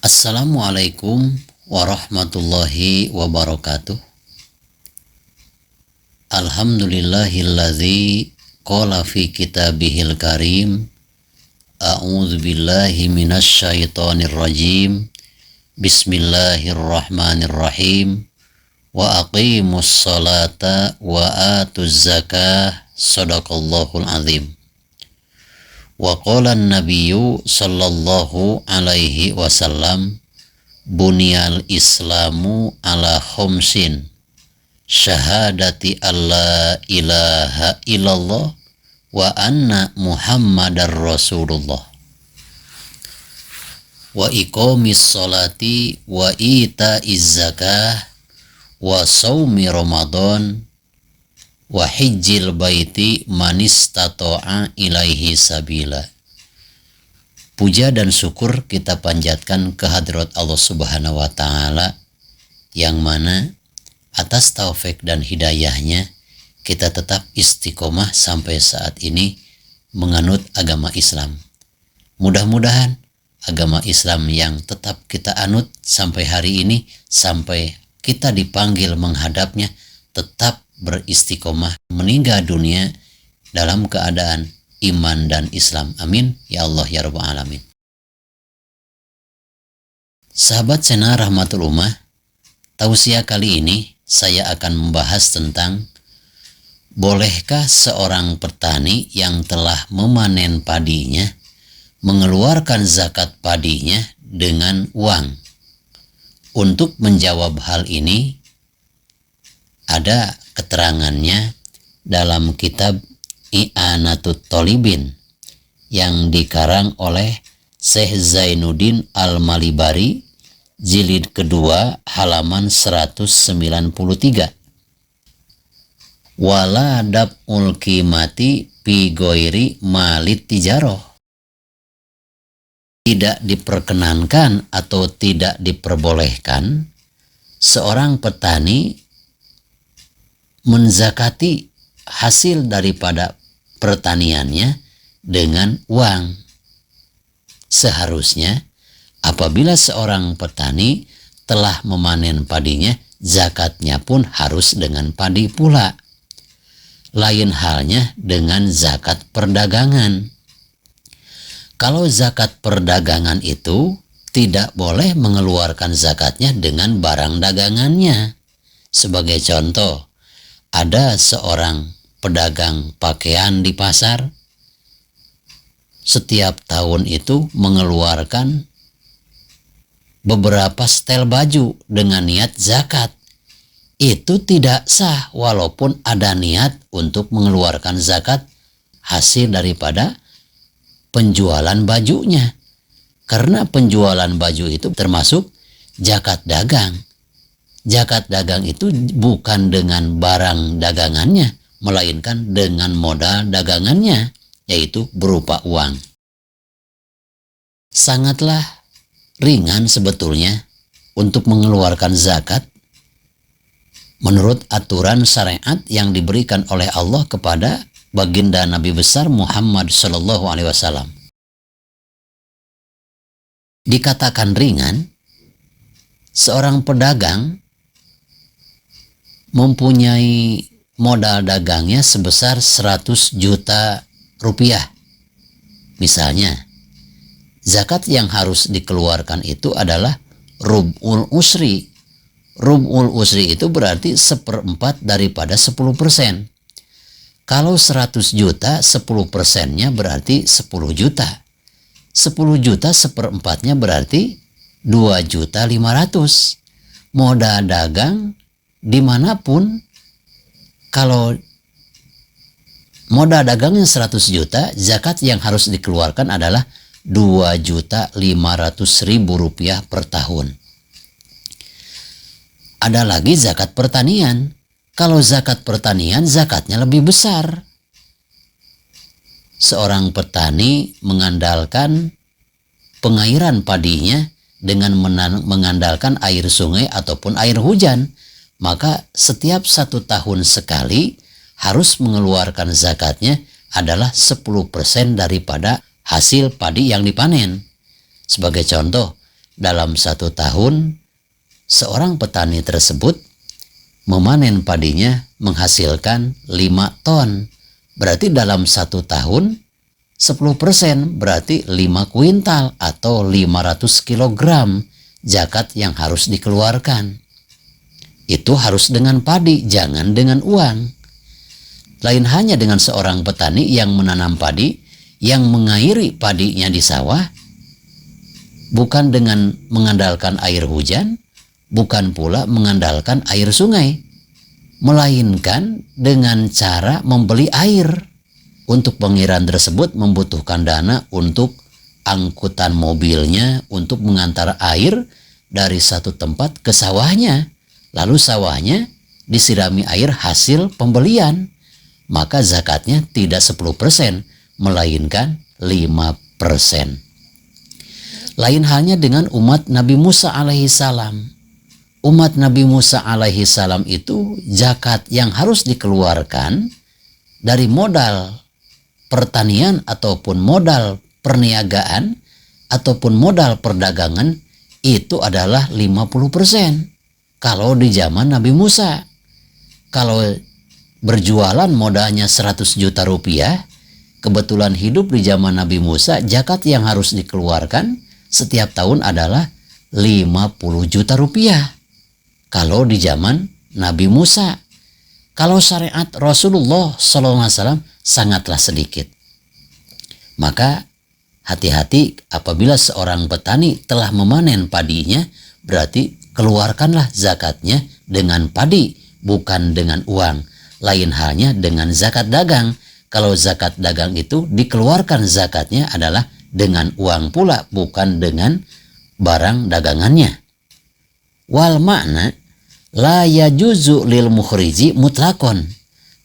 Assalamualaikum warahmatullahi wabarakatuh. Alhamdulillahilladzi qala fi kitabihil karim a'udzu billahi minasyaitonir rajim. Bismillahirrahmanirrahim. Wa aqimus salata wa atuz zakah. Shadaqallahul azim. Wa qala an-nabiyyu sallallahu alaihi wasallam bunyal islamu ala khomsin syahadati alla ilaha illallah wa anna muhammadar rasulullah wa iqamis sholati wa itaiz zakah wa shaumi ramadan wa hijjil baiti manistata'a ilaihi sabila. Puja dan syukur kita panjatkan kehadrat Allah Subhanahu wa Ta'ala, yang mana atas taufik dan hidayahnya kita tetap istiqomah sampai saat ini menganut agama Islam. Mudah-mudahan agama Islam yang tetap kita anut sampai hari ini, sampai kita dipanggil menghadapnya, tetap beristiqomah meninggal dunia dalam keadaan iman dan Islam. Amin ya Allah ya Rabbal alamin. Sahabat channel Rahmatul Ummah, tausiah kali ini saya akan membahas tentang bolehkah seorang petani yang telah memanen padinya mengeluarkan zakat padinya dengan uang. Untuk menjawab hal ini ada keterangannya dalam kitab I'anatut Thalibin yang dikarang oleh Syekh Zainuddin Al-Malibari, jilid kedua, halaman 193. Wala dab'ul qimati fi ghairi malit tijaroh. Tidak diperkenankan atau tidak diperbolehkan seorang petani menzakati hasil daripada pertaniannya dengan uang. Seharusnya apabila seorang petani telah memanen padinya, zakatnya pun harus dengan padi pula. Lain halnya dengan zakat perdagangan. Kalau zakat perdagangan itu tidak boleh mengeluarkan zakatnya dengan barang dagangannya. Sebagai contoh, ada seorang pedagang pakaian di pasar, setiap tahun itu mengeluarkan beberapa setel baju dengan niat zakat. Itu tidak sah walaupun ada niat untuk mengeluarkan zakat hasil daripada penjualan bajunya. Karena penjualan baju itu termasuk zakat dagang. Zakat dagang itu bukan dengan barang dagangannya, melainkan dengan modal dagangannya, yaitu berupa uang. Sangatlah ringan sebetulnya untuk mengeluarkan zakat menurut aturan syariat yang diberikan oleh Allah kepada baginda Nabi besar Muhammad Sallallahu Alaihi Wasallam. Dikatakan ringan, seorang pedagang mempunyai modal dagangnya sebesar 100 juta rupiah. Misalnya, zakat yang harus dikeluarkan itu adalah rub'ul usri. Rub'ul usri itu berarti 1/4 daripada 10%. Kalau 100 juta, 10%-nya berarti 10 juta. 10 juta 1/4-nya berarti 2.500.000. Modal dagang dimanapun, kalau modal dagangnya 100 juta, zakat yang harus dikeluarkan adalah 2.500.000 rupiah per tahun. Ada lagi zakat pertanian. Kalau zakat pertanian, zakatnya lebih besar. Seorang petani mengandalkan pengairan padinya dengan mengandalkan air sungai ataupun air hujan. Maka setiap 1 tahun sekali harus mengeluarkan zakatnya adalah 10% daripada hasil padi yang dipanen. Sebagai contoh, dalam 1 tahun seorang petani tersebut memanen padinya menghasilkan 5 ton. Berarti dalam 1 tahun 10% berarti 5 kuintal atau 500 kilogram zakat yang harus dikeluarkan. Itu harus dengan padi, jangan dengan uang. Lain hanya dengan seorang petani yang menanam padi, yang mengairi padinya di sawah, bukan dengan mengandalkan air hujan, bukan pula mengandalkan air sungai, melainkan dengan cara membeli air. Untuk pengiraan tersebut membutuhkan dana untuk angkutan mobilnya untuk mengantar air dari satu tempat ke sawahnya. Lalu sawahnya disirami air hasil pembelian. Maka zakatnya tidak 10%, melainkan 5%. Lain halnya dengan umat Nabi Musa alaihissalam. Umat Nabi Musa alaihissalam itu zakat yang harus dikeluarkan dari modal pertanian ataupun modal perniagaan ataupun modal perdagangan itu adalah 50%. Kalau di zaman Nabi Musa, kalau berjualan modalnya 100 juta rupiah, kebetulan hidup di zaman Nabi Musa, zakat yang harus dikeluarkan setiap tahun adalah 50 juta rupiah. Kalau di zaman Nabi Musa, kalau syariat Rasulullah SAW sangatlah sedikit. Maka hati-hati apabila seorang petani telah memanen padinya, berarti keluarkanlah zakatnya dengan padi, bukan dengan uang. Lain halnya dengan zakat dagang. Kalau zakat dagang itu dikeluarkan zakatnya adalah dengan uang pula, bukan dengan barang dagangannya. Wal makna la yajuzu lil mukhriji mutlakon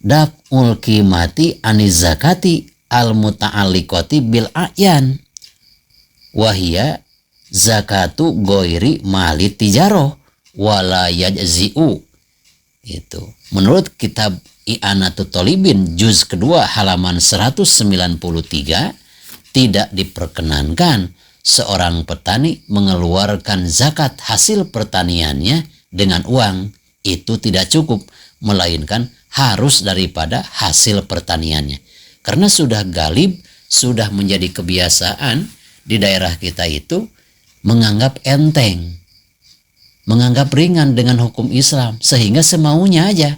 daf'ul qimati aniz zakati al muta'alliqati bil a'yan wahia zakatu goiri malit tijaroh wala yajzi'u. Itu menurut kitab I'anatut Thalibin juz kedua halaman 193, tidak diperkenankan seorang petani mengeluarkan zakat hasil pertaniannya dengan uang. Itu tidak cukup, melainkan harus daripada hasil pertaniannya. Karena sudah galib, sudah menjadi kebiasaan di daerah kita itu menganggap enteng, menganggap ringan dengan hukum Islam, sehingga semaunya aja.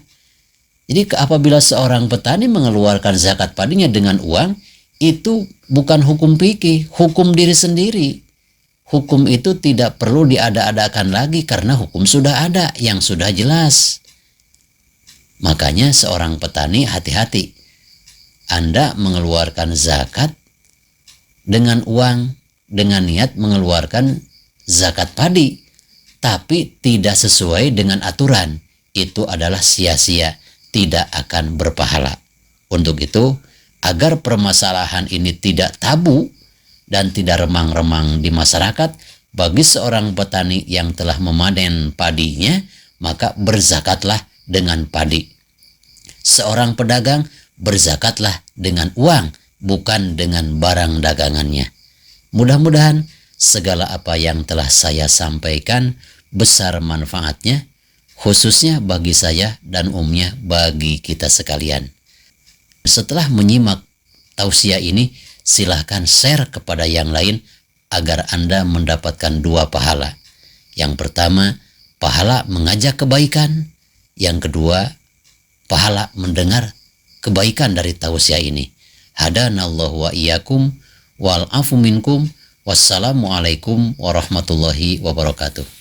Jadi apabila seorang petani mengeluarkan zakat padinya dengan uang, itu bukan hukum fikih, hukum diri sendiri. Hukum itu tidak perlu diada-adakan lagi karena hukum sudah ada yang sudah jelas. Makanya seorang petani hati-hati. Anda mengeluarkan zakat dengan uang, dengan niat mengeluarkan zakat padi, tapi tidak sesuai dengan aturan, itu adalah sia-sia, tidak akan berpahala. Untuk itu, agar permasalahan ini tidak tabu dan tidak remang-remang di masyarakat, bagi seorang petani yang telah memanen padinya, maka berzakatlah dengan padi. Seorang pedagang berzakatlah dengan uang, bukan dengan barang dagangannya. Mudah-mudahan segala apa yang telah saya sampaikan besar manfaatnya, khususnya bagi saya dan umumnya bagi kita sekalian. Setelah menyimak tausiah ini, silahkan share kepada yang lain agar Anda mendapatkan 2 pahala. Yang pertama, pahala mengajak kebaikan. Yang kedua, pahala mendengar kebaikan dari tausiah ini. Hadanallahu wa iyyakum wal afu minkum. Wassalamualaikum warahmatullahi wabarakatuh.